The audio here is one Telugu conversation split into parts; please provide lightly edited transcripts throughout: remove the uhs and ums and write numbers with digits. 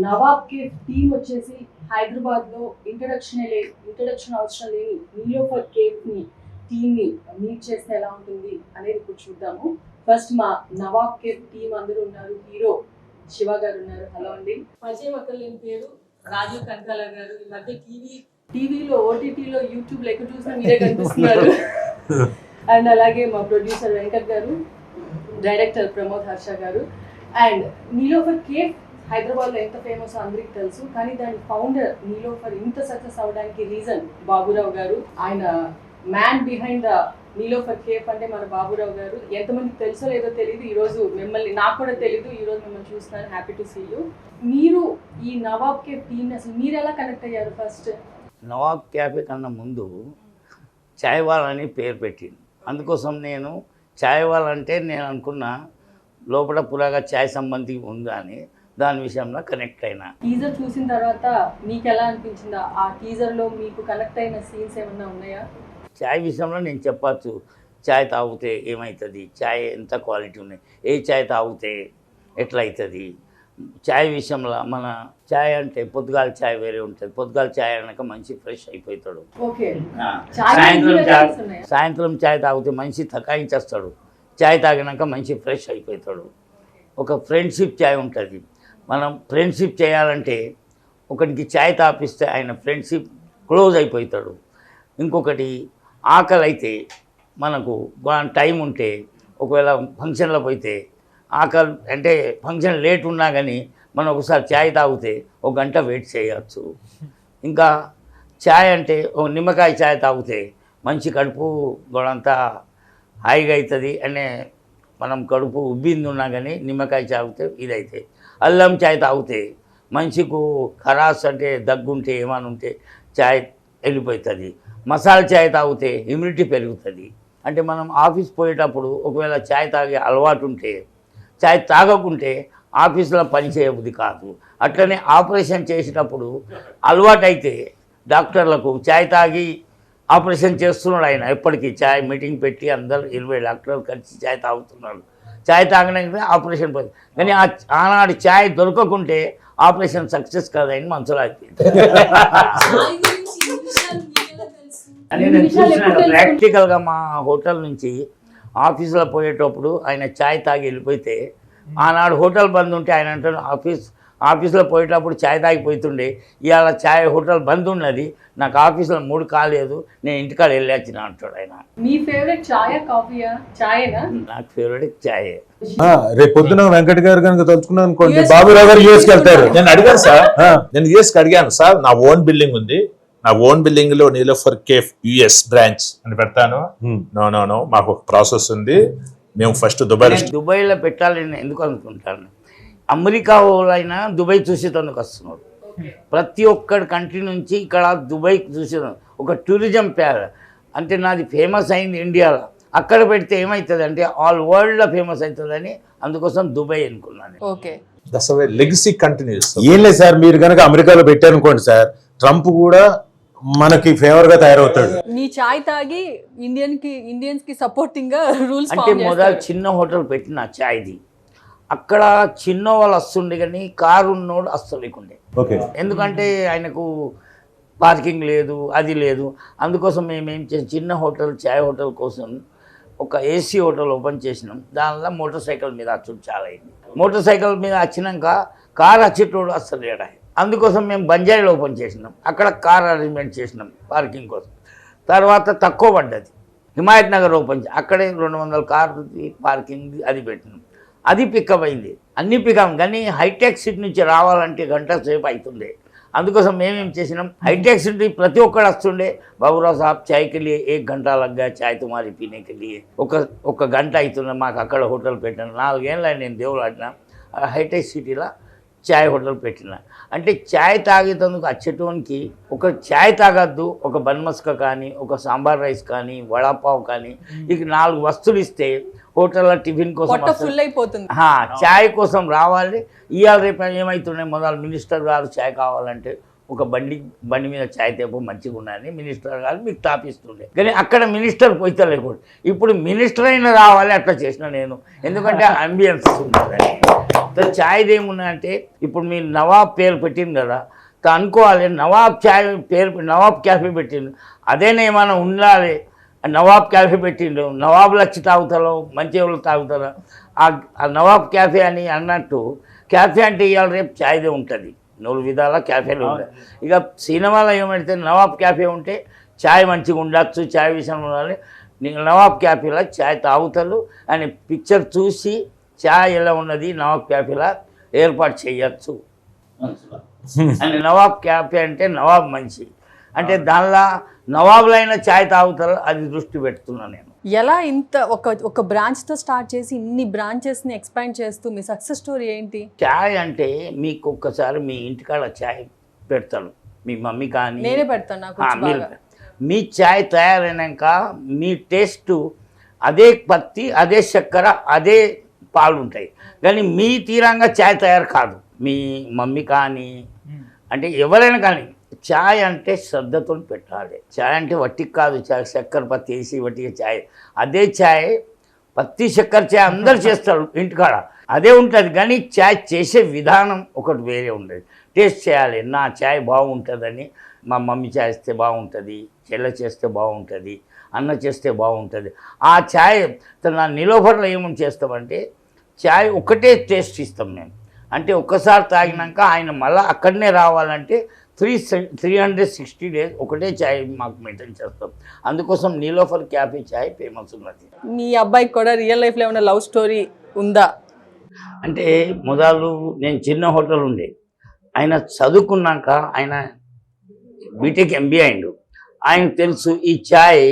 నవాబ్ కేఫ్ టీమ్ వచ్చేసి హైదరాబాద్ లో ఇంట్రడక్షన్ అవసరం లేని నిలోఫర్ కేఫ్ ని టీమ్ ని మీట్ చేస్తే ఎలా ఉంటుంది అనేది ఇప్పుడు చూద్దాము. ఫస్ట్ మా నవాబ్ కేఫ్ టీమ్ అందరూ ఉన్నారు. హీరో శివ గారు ఉన్నారు. హలో అండి. పరిచయం అక్కర్లేని పేరు రాజీవ్ కనకాల గారు. ఈ మధ్య టీవీలో ఓటీటీలో యూట్యూబ్ ఎక్కడ చూసినా మీరే కనిపిస్తున్నారు. అండ్ అలాగే మా ప్రొడ్యూసర్ వెంకట్ గారు, డైరెక్టర్ ప్రమోద్ హర్ష గారు. అండ్ నిలోఫర్ కేఫ్ హైదరాబాద్లో ఎంత ఫేమస్ అందరికి తెలుసు, కానీ దాని ఫౌండర్ నిలోఫర్ ఇంత సక్సెస్ అవడానికి రీజన్ బాబురావు గారు. ఆయన man behind the Niloufer cafe అంటే మన బాబురావు గారు. ఎంతమందికి తెలుసో లేదో తెలియదు. ఈరోజు మిమ్మల్ని, నాకు కూడా తెలియదు, ఈరోజు మిమ్మల్ని చూస్తున్నాను. Happy to see you. మీరు ఈ నవాబ్ కేఫ్ టీమ్ అసలు మీరు ఎలా కనెక్ట్ అయ్యారు? ఫస్ట్ నవాబ్ క్యాఫే కన్నా ముందు చాయ్ వాల్ అని పేరు పెట్టింది. అందుకోసం నేను చాయ్ వాల్ అంటే నేను అనుకున్న లోపల పురాగా చాయ్ సంబంధి ఉందా అని దాని విషయంలో కనెక్ట్ అయినా. టీజర్ చూసిన తర్వాత మీకు ఎలా అనిపించిందా? ఆ టీజర్లో మీకు కనెక్ట్ అయిన సీన్స్ ఏమన్నా ఉన్నాయా? చాయ్ విషయంలో నేను చెప్పచ్చు. చాయ్ తాగితే ఏమవుతుంది, చాయ్ ఎంత క్వాలిటీ ఉన్నాయి, ఏ చాయ్ తాగితే ఎట్లా అవుతుంది. చాయ్ విషయంలో మన చాయ్ అంటే పొద్దుగాల చాయ్ వేరే ఉంటుంది. పొద్దుగాల చాయ్ అనక మనిషి ఫ్రెష్ అయిపోతాడు. సాయంత్రం చాయ్ తాగితే మనిషి తకాయించేస్తాడు. చాయ్ తాగినాక మనిషి ఫ్రెష్ అయిపోతాడు. ఒక ఫ్రెండ్షిప్ చాయ్ ఉంటుంది. మనం ఫ్రెండ్షిప్ చేయాలంటే ఒకరికి చాయ్ తాపిస్తే ఆయన ఫ్రెండ్షిప్ క్లోజ్ అయిపోతాడు. ఇంకొకటి ఆకలి అయితే మనకు టైం ఉంటే ఒకవేళ ఫంక్షన్లో పోతే ఆకలి అంటే ఫంక్షన్ లేట్ ఉన్నా కానీ మనం ఒకసారి చాయ్ తాగితే ఒక గంట వెయిట్ చేయవచ్చు. ఇంకా చాయ్ అంటే ఒక నిమ్మకాయ చాయ్ తాగితే మంచి కడుపు గొడంతా హాయిగా అవుతుంది. అనే మనం కడుపు ఉబ్బింది ఉన్నా కానీ నిమ్మకాయ తాగితే ఇదైతే. అల్లం చాయ్ తాగితే మనిషికు ఖరాస్ అంటే దగ్గుంటే ఏమైనా ఉంటే చాయ్ వెళ్ళిపోతుంది. మసాలా చాయ్ తాగితే ఇమ్యూనిటీ పెరుగుతుంది. అంటే మనం ఆఫీస్ పోయేటప్పుడు ఒకవేళ చాయ్ తాగే అలవాటు ఉంటే, చాయ్ తాగకుంటే ఆఫీస్లో పని చేయబుద్ధి కాదు. అట్లనే ఆపరేషన్ చేసేటప్పుడు అలవాటు అయితే డాక్టర్లకు చాయ్ తాగి ఆపరేషన్ చేస్తున్నాడు ఆయన. ఎప్పటికీ చాయ్ మీటింగ్ పెట్టి అందరు 20 డాక్టర్లు కలిసి చాయ్ తాగుతున్నారు. చాయ్ తాగడానికి ఆపరేషన్ పోయింది. కానీ ఆనాడు చాయ్ దొరకకుంటే ఆపరేషన్ సక్సెస్ కాదని మనసులో అయిపోయింది. నేను చూసిన ప్రాక్టికల్గా మా హోటల్ నుంచి ఆఫీసులో పోయేటప్పుడు ఆయన చాయ్ తాగి వెళ్ళిపోతే, ఆనాడు హోటల్ బంద్ ఉంటే ఆయన అంటాడు ఆఫీసులో పోయేటప్పుడు చాయ్ తాగిపోతుండే, ఇవాళ చాయ్ హోటల్ బంద్ ఉన్నది, నాకు ఆఫీసులో 3 కాలేదు, నేను ఇంటికాడ వెళ్ళొచ్చిన అంటాడు ఆయన. మీ ఫేవరెట్ చాయ్ కాఫీయా? చాయేనా? నాకు ఫేవరెట్ చాయే. రేపు పొద్దున వెంకట్ గారు కనుక తలుచుకున్నాను అనుకోండి, బాబురావు గారు యూఎస్కి వెళ్తారు. నేను అడిగాను సార్, నేను యూఎస్కి అడిగాను సార్, నా ఓన్ బిల్డింగ్ ఉంది, నా ఓన్ బిల్డింగ్ లో నిలోఫర్ కేఫ్ యుఎస్ బ్రాంచ్ అని పెడతాను. నో మాకు ఒక ప్రాసెస్ ఉంది, మేము ఫస్ట్ దుబాయ్లో పెట్టాలని ఎందుకు అనుకుంటాను. అమెరికా వాళ్ళైనా దుబాయ్ చూసేందుకు వస్తున్నారు. ప్రతి ఒక్కడి కంట్రీ నుంచి ఇక్కడ దుబాయ్ చూసేదాం ఒక టూరిజం ప్యార్. అంటే నాది ఫేమస్ అయింది ఇండియాలో, అక్కడ పెడితే ఏమవుతుంది అంటే ఆల్ వరల్డ్లో ఫేమస్ అవుతుందని అందుకోసం దుబాయ్ అనుకున్నాను. Okay, legacy continuous. ఏం లేదు సార్, మీరు కనుక అమెరికాలో పెట్టారనుకోండి సార్, ట్రంప్ కూడా మనకి ఫేవర్ గా తయారవుతాడు. నీ చాయ్ తాగి ఇండియన్స్ కి సపోర్టింగ్ గా రూల్స్ అంటే మొదలు చిన్న హోటల్ పెట్టిన చాయ్ది, అక్కడ చిన్న వాళ్ళు వస్తుండే కానీ కారు ఉన్నోడు వస్తలేకుండే. ఎందుకంటే ఆయనకు పార్కింగ్ లేదు, అది లేదు. అందుకోసం మేమేం చేసాం, చిన్న హోటల్ చాయ్ హోటల్ కోసం ఒక ఏసీ హోటల్ ఓపెన్ చేసినాం. దానిలో మోటార్ సైకిల్ మీద వచ్చుడు చాలా అయింది. మోటార్ సైకిల్ మీద వచ్చినాక కారు వచ్చేటోడు వస్తలేడా. అందుకోసం మేము బంజారీలో ఓపెన్ చేసినాం. అక్కడ కార్ అరేంజ్మెంట్ చేసినాం పార్కింగ్ కోసం. తర్వాత తక్కువ పడ్డది హిమాయత్ నగర్ ఓపెన్ అక్కడే 200 కార్లు పార్కింగ్ అది పెట్టినాం. అది పికప్ అయింది, అన్నీ పికప్. కానీ హైటెక్ సిటీ నుంచి రావాలంటే గంట సేపు అవుతుండే. అందుకోసం మేమేం చేసినాం, హైటెక్ సిటీ ప్రతి ఒక్కడు వస్తుండే, బాబురావు సాబ్ చాయ్కి వెళ్ళి 1 घंटा లగ్గా చాయ్ తుమారి పీనేకి వెళ్ళి ఒక గంట అవుతుండే. మాకు అక్కడ హోటల్ పెట్టాను. 4 ఏళ్ళు నేను దేవుడు ఆడిన హైటెక్ సిటీలో చాయ్ హోటల్ పెట్టిన. అంటే చాయ్ తాగేందుకు వచ్చేటోనికి ఒక చాయ్ తాగద్దు, ఒక బన్మస్క కానీ, ఒక సాంబార్ రైస్ కానీ, వడాపావ్ కానీ, ఇక 4 వస్తువులు ఇస్తే హోటల్లో టిఫిన్ కోసం ఫుల్ అయిపోతుంది. చాయ్ కోసం రావాలి. ఇవాళ రేపు ఏమవుతున్నాయి, మొదలు మినిస్టర్ గారు చాయ్ కావాలంటే ఒక బండి మీద చాయ్ తేపో మంచిగా ఉన్నాయని మినిస్టర్ గారు మీకు తాపిస్తుండే. కానీ అక్కడ మినిస్టర్ పోయితే లేకూడదు. ఇప్పుడు మినిస్టర్ అయినా రావాలి అట్లా చేసిన నేను, ఎందుకంటే అంబియన్స్ ఉంటుంది. ఛాయ్ది ఏమున్నాయంటే ఇప్పుడు మీరు నవాబ్ పేరు పెట్టింది కదా అనుకోవాలి నవాబ్ ఛాయ్ పేరు నవాబ్ క్యాఫే పెట్టిండు అదేనే ఏమైనా ఉండాలి నవాబ్ క్యాఫే పెట్టిండు నవాబులు వచ్చి తాగుతారో మంచి వాళ్ళు తాగుతారో ఆ నవాబ్ క్యాఫే అని అన్నట్టు క్యాఫే అంటే ఇవాళ రేపు ఛాయ్దే ఉంటుంది 4 విధాల క్యాఫేలు ఉంటాయి ఇక సినిమాలో ఏమంటే నవాబ్ క్యాఫే ఉంటే ఛాయ్ మంచిగా ఉండొచ్చు ఛాయ్ విషయంలో ఉండాలి నవాబ్ క్యాఫేలో ఛాయ్ తాగుతారు అని పిక్చర్ చూసి ఛాయ్ ఎలా ఉన్నది నవాబ్ క్యాఫేలో ఏర్పాటు చేయొచ్చు అని నవాబ్ క్యాఫే అంటే నవాబ్ మంచి అంటే దానిలో నవాబులైన ఛాయ్ తాగుతారు అది దృష్టి పెడుతున్నాను నేను ఎలా ఇంత ఒక బ్రాంచ్తో స్టార్ట్ చేసి ఇన్ని బ్రాంచెస్ని ఎక్స్పాండ్ చేస్తూ మీ సక్సెస్ స్టోరీ ఏంటి? ఛాయ్ అంటే మీకు ఒక్కసారి మీ ఇంటికాడ ఛాయ్ పెడతాను మీ మమ్మీ కానీ నేనే పెడతాను నాకు మీ ఛాయ్ తయారైనాక మీ టేస్ట్ అదే పత్తి అదే చక్కెర అదే పాలు ఉంటాయి కానీ మీ తీరంగా ఛాయ్ తయారు కాదు మీ మమ్మీ కానీ అంటే ఎవరైనా కానీ ఛాయ్ అంటే శ్రద్ధతో పెట్టాలి ఛాయ్ అంటే వట్టికి కాదు ఛాయ్ చక్కెర పత్తి వేసి వట్టిగా ఛాయ్ అదే ఛాయ్ పత్తి చక్కెర ఛాయ్ అందరు చేస్తారు ఇంటికాడ అదే ఉంటుంది కానీ ఛాయ్ చేసే విధానం ఒకటి వేరే ఉండదు టేస్ట్ చేయాలి నా ఛాయ్ బాగుంటుందని మా మమ్మీ చేస్తే బాగుంటుంది చెల్లె చేస్తే బాగుంటుంది అన్న చేస్తే బాగుంటుంది ఆ ఛాయ్ నా నిలోఫర్లో ఏమని చేస్తామంటే ఛాయ్ ఒకటే టేస్ట్ ఇస్తాం మేము అంటే ఒక్కసారి తాగినాక ఆయన మళ్ళీ అక్కడనే రావాలంటే 360 days ఒకటే ఛాయ్ మాకు మెయింటైన్ చేస్తాం అందుకోసం నీలోఫర్ క్యాఫే ఛాయ్ ఫేమస్ ఉన్నది. మీ అబ్బాయికి కూడా రియల్ లైఫ్లో ఏమైనా లవ్ స్టోరీ ఉందా? అంటే మొదలు నేను చిన్న హోటల్ ఉండే ఆయన చదువుకున్నాక ఆయన బీటెక్ ఎంబీఏ అయిండు ఆయనకు తెలుసు ఈ ఛాయ్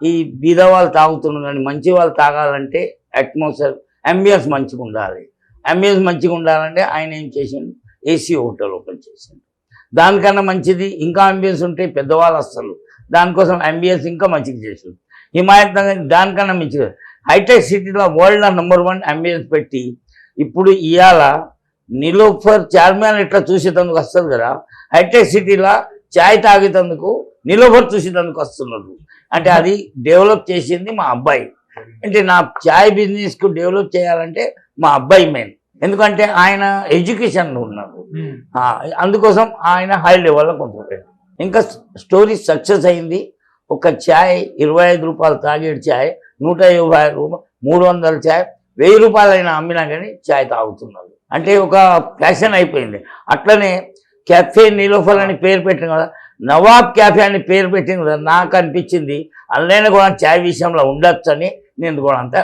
ఈ బీద వాళ్ళు తాగుతున్నారు కానీ మంచి వాళ్ళు తాగాలంటే అట్మాస్ఫియర్ అంబియన్స్ మంచిగా ఉండాలి అంబియన్స్ మంచిగా ఉండాలంటే ఆయన ఏం చేసిండు ఏసీ హోటల్ ఓపెన్ చేసిండు దానికన్నా మంచిది ఇంకా అంబియన్స్ ఉంటే పెద్దవాళ్ళు వస్తారు దానికోసం అంబియన్స్ ఇంకా మంచిగా చేసిండు హిమాయత్ నగర్ దానికన్నా మంచిగా హైటెక్ సిటీలో వరల్డ్ #1 అంబియన్స్ పెట్టి ఇప్పుడు ఇవాళ నిలోఫర్ చార్మినార్ ఇట్లా చూసేటందుకు వస్తుంది కదా హైటెక్ సిటీలో ఛాయ్ తాగేటందుకు నిలోఫర్ చూసేటందుకు వస్తున్నారు అంటే అది డెవలప్ చేసింది మా అబ్బాయి అంటే నా ఛాయ్ బిజినెస్కు డెవలప్ చేయాలంటే మా అబ్బాయి మెయిన్ ఎందుకంటే ఆయన ఎడ్యుకేషన్లో ఉన్నారు అందుకోసం ఆయన హై లెవెల్లో కొంచెం ఇంకా స్టోరీ సక్సెస్ అయింది ఒక ఛాయ్ 25 రూపాయలు తాగేడు ఛాయ్ 150 రూపాయలు 300 ఛాయ్ 1000 రూపాయలైనా అమ్మినా కానీ ఛాయ్ తాగుతున్నారు అంటే ఒక ఫ్యాషన్ అయిపోయింది అట్లనే క్యాఫే నీలోఫర్ అని పేరు పెట్టిన కదా నవాబ్ క్యాఫే అని పేరు పెట్టింది కదా నాకు అనిపించింది అందులో కూడా ఛాయ్ విషయంలో ఉండొచ్చు అని నేను కూడా అంత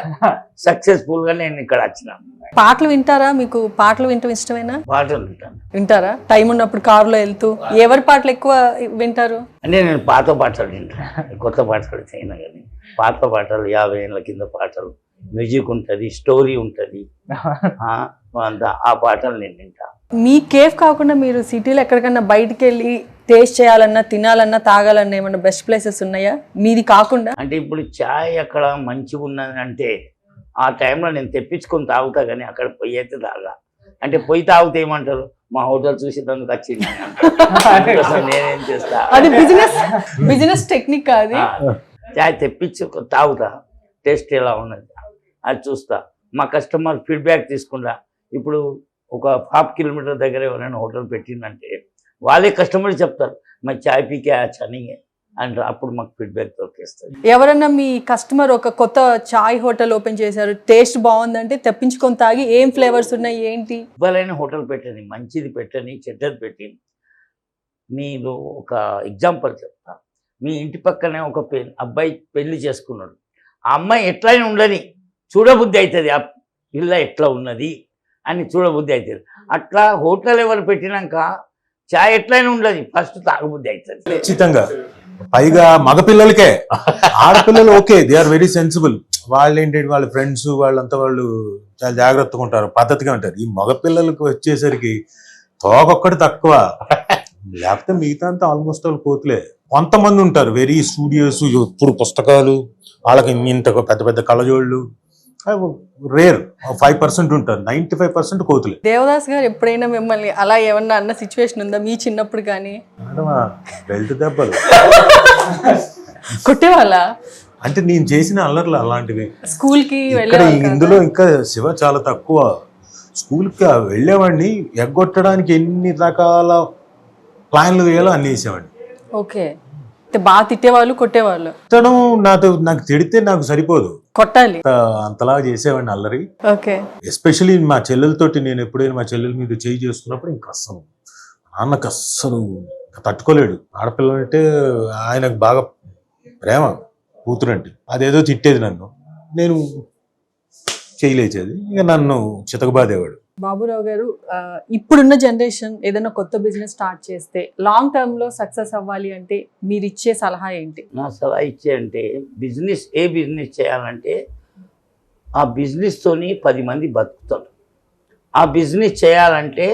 సక్సెస్ఫుల్గా నేను ఇక్కడ వచ్చినాను. పాటలు వింటారా? మీకు పాటలు వింటం ఇష్టమేనా? పాటలు వింటాను. వింటారా? టైం ఉన్నప్పుడు కారులో వెళ్తూ ఎవరి పాటలు ఎక్కువ వింటారు? అంటే నేను పాత పాటలు వింటాను కొత్త పాటలు చేయను కానీ పాత పాటలు 50 ఏళ్ళ కింద పాటలు మ్యూజిక్ ఉంటుంది స్టోరీ ఉంటుంది ఆ పాటలు నేను వింటాను. మీ కేఫ్ కాకుండా మీరు సిటీలో ఎక్కడికన్నా బయటికి వెళ్ళి టేస్ట్ చేయాలన్నా తినాలన్నా తాగాలన్నా ఏమన్నా బెస్ట్ ప్లేసెస్ ఉన్నాయా మీది కాకుండా? అంటే ఇప్పుడు ఛాయ్ అక్కడ మంచిగా ఉన్నది అంటే ఆ టైంలో నేను తెప్పించుకొని తాగుతా కానీ అక్కడ పొయ్యి అయితే తాగా అంటే పొయ్యి తాగితే ఏమంటారు మా హోటల్ చూసేందుకు వచ్చింది నేనేం చేస్తా అది బిజినెస్ టెక్నిక్ అది ఛాయ్ తెప్పించు తాగుతా టేస్ట్ ఎలా ఉన్నది అది చూస్తా మా కస్టమర్ ఫీడ్బ్యాక్ తీసుకుంటా ఇప్పుడు ఒక 5 కిలోమీటర్ దగ్గర ఎవరైనా హోటల్ పెట్టిందంటే వాళ్ళే కస్టమర్ చెప్తారు మరి ఛాయ్ పీకే అని అంటే అప్పుడు మాకు ఫీడ్బ్యాక్ దొరికేస్తుంది. ఎవరన్నా మీ కస్టమర్ ఒక కొత్త ఛాయ్ హోటల్ ఓపెన్ చేశారు టేస్ట్ బాగుందంటే తెప్పించుకొని తాగి ఏం ఫ్లేవర్స్ ఉన్నాయి ఏంటి? ఇవ్వాలైన హోటల్ పెట్టని మంచిది పెట్టని చెడ్డది పెట్టి మీరు ఒక ఎగ్జాంపుల్ చెప్తా మీ ఇంటి పక్కనే ఒక అబ్బాయి పెళ్లి చేసుకున్నాడు ఆ అమ్మాయి ఎట్లయినా ఉండని చూడబుద్ధి అవుతుంది ఆ పిల్ల ఎట్లా ఉన్నది అని చూడబుద్ధి అవుతుంది అట్లా హోటల్ ఎవరు పెట్టినాక ఛాయ్ ఎట్లయినా ఉండదు ఫస్ట్ తాగబుద్ధి అవుతుంది ఖచ్చితంగా పైగా మగపిల్లలకే ఆడపిల్లలు okay they are very sensible వాళ్ళు ఏంటంటే వాళ్ళ ఫ్రెండ్స్ వాళ్ళంతా వాళ్ళు చాలా జాగ్రత్తగా ఉంటారు పద్ధతిగా ఉంటారు ఈ మగపిల్లలకు వచ్చేసరికి తోకొక్కటి తక్కువ లేకపోతే మిగతా అంతా ఆల్మోస్ట్ వాళ్ళు కోతులే కొంతమంది ఉంటారు వెరీ స్టూడియోస్ ఎప్పుడు పుస్తకాలు వాళ్ళకి ఇంత పెద్ద పెద్ద కళ్ళజోళ్ళు రేర్ 5% ఉంటారు 95% కోతులే. దేవదాస్ గారు ఎప్పుడైనా మిమ్మల్ని అలా ఏమన్నా అన్న సిచ్యువేషన్ ఉందా మీ చిన్నప్పుడు? కానీ బెల్ట్ దెబ్బలు కొట్టేవాళ్ళ అంటే నేను చేసిన అల్లర్లు అలాంటివి స్కూల్ కి ఇందులో ఇంకా శివ చాలా తక్కువ స్కూల్కి వెళ్ళేవాడిని, ఎగ్గొట్టడానికి ఎన్ని రకాల ప్లాన్లు వేయాలో అన్ని వేసేవాడిని. ఓకే, బాగా తిట్టేవాళ్ళు, కొట్టేవాళ్ళు. తిట్టడం నాకు తిడితే నాకు సరిపోదు, కొట్టాలి. అంతలా చేసేవాడిని అల్లరి. ఓకే. ఎస్పెషలీ మా చెల్లెలతోటి నేను ఎప్పుడైనా మా చెల్లెల మీద చేయి చేసుకున్నప్పుడు ఇంకా అస్సలు నాన్నకు అస్సలు తట్టుకోలేడు. ఆడపిల్ల అంటే ఆయనకు బాగా ప్రేమ, కూతురంటే. అదేదో తిట్టేది నన్ను, నేను చేయలేచేది, ఇక నన్ను చితకబాదేవాడు. బాబురావు గారు, ఇప్పుడున్న జనరేషన్ ఏదైనా కొత్త బిజినెస్ స్టార్ట్ చేస్తే లాంగ్ టర్మ్ లో సక్సెస్ అవ్వాలి అంటే మీరు ఇచ్చే సలహా ఏంటి? నా సలహా ఇచ్చే అంటే ఏ బిజినెస్ చేయాలంటే ఆ బిజినెస్తోని 10 మంది బతుకుతారు. ఆ బిజినెస్ చేయాలంటే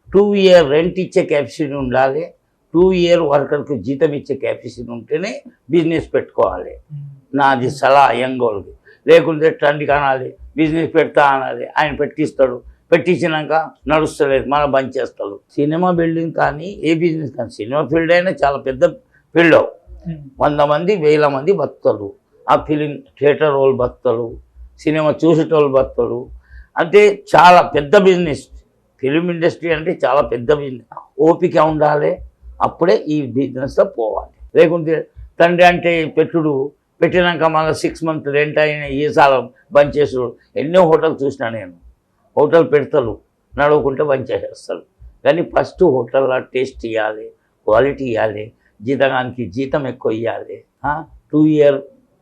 2 year రెంట్ ఇచ్చే కెపాసిటీ ఉండాలి, 2 year వర్కర్కి జీతం ఇచ్చే కెపాసిటీ ఉంటేనే బిజినెస్ పెట్టుకోవాలి. నాది సలహా యంగోళ్ళకి. లేకుంటే ట్రెండ్ కానాలి, బిజినెస్ పెడతా అనాలి, ఆయన పెట్టిస్తాడు, పెట్టించినాక నడుస్తలేదు, మనం బంద్ చేస్తాడు. సినిమా బిల్డింగ్ కానీ ఏ బిజినెస్ కానీ, సినిమా ఫీల్డ్ అయినా చాలా పెద్ద ఫీల్డ్. 100 మంది 1000 మంది బతుకుతారు. ఆ ఫిలిం థియేటర్ వాళ్ళు బతుకుతారు, సినిమా చూసేటోళ్ళు బతుకుతారు. అంటే చాలా పెద్ద బిజినెస్. ఫిలిం ఇండస్ట్రీ అంటే చాలా పెద్ద బిజినెస్. ఓపిక ఉండాలి, అప్పుడే ఈ బిజినెస్లో పోవాలి. లేకుంటే తండ్రి అంటే పెట్టినాక మళ్ళీ 6 months రెంట్ అయిన ఈసారి బంద్ చేసుడు. ఎన్నో హోటల్ చూసినా నేను. హోటల్ పెడతారు, నడవకుంటే బంద్ చేసేస్తారు. కానీ ఫస్ట్ హోటల్లో టేస్ట్ ఇవ్వాలి, క్వాలిటీ ఇవ్వాలి, జీతానికి జీతం ఎక్కువ ఇవ్వాలి, 2 year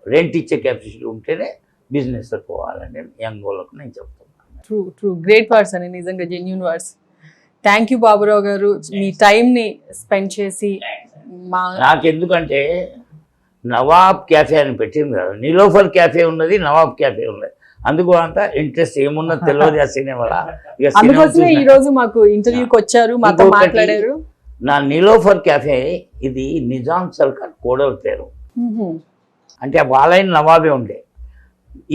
రెంట్ ఇచ్చే కెపాసిటీ ఉంటేనే బిజినెస్లో పోవాలని యంగ్ వాళ్ళకు నేను చెప్తున్నాను. ట్రూ గ్రేట్ వర్డ్స్ అని, నిజంగా genuine words. Thank you Baburao గారు, మీ టైంని స్పెండ్ చేసి నాకు ఎందుకంటే నవాబ్ క్యాఫే అని పెట్టింది కదా, నిలోఫర్ క్యాఫే ఉన్నది, నవాబ్ క్యాఫే ఉన్నది. అందుకు అంత ఇంట్రెస్ట్ ఏమున్నా తెలియదు ఆ సినిమాలో. అందుకోసమే ఈ రోజు మాకు ఇంటర్వ్యూకి వచ్చారు, మాతో మాట్లాడారు. నా నిలోఫర్ క్యాఫే ఇది నిజాం సర్కార్ కోడల పేరు. అంటే వాళ్ళైన నవాబే ఉండే.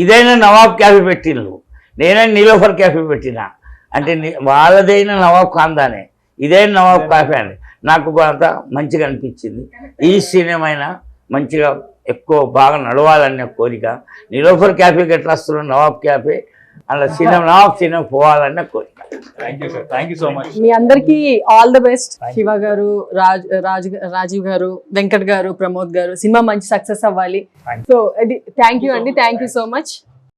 ఇదైనా నవాబ్ క్యాఫే పెట్టిండ్రు, నేనైనా నిలోఫర్ క్యాఫే పెట్టినా. అంటే వాళ్ళదైనా నవాబ్ ఖాందానే, ఇదైనా నవాబ్ క్యాఫే అని నాకు అంత మంచిగా అనిపించింది. ఈ సినిమా అయినా మంచిగా ఎక్కువ బాగా నడవాలనే కోరిక. నిలోఫర్ క్యాఫేకి ఎట్లా వస్తున్నాం, నవాబ్ క్యాఫే అలా నవాబ్ సినిమా పోవాలన్న కోరిక. మీ అందరికీ ఆల్ ద బెస్ట్. శివ గారు, రాజీవ్ గారు, వెంకట్ గారు, ప్రమోద్ గారు, సినిమా మంచి సక్సెస్ అవ్వాలి. సో థ్యాంక్ యూ అండి, థ్యాంక్ యూ సో మచ్.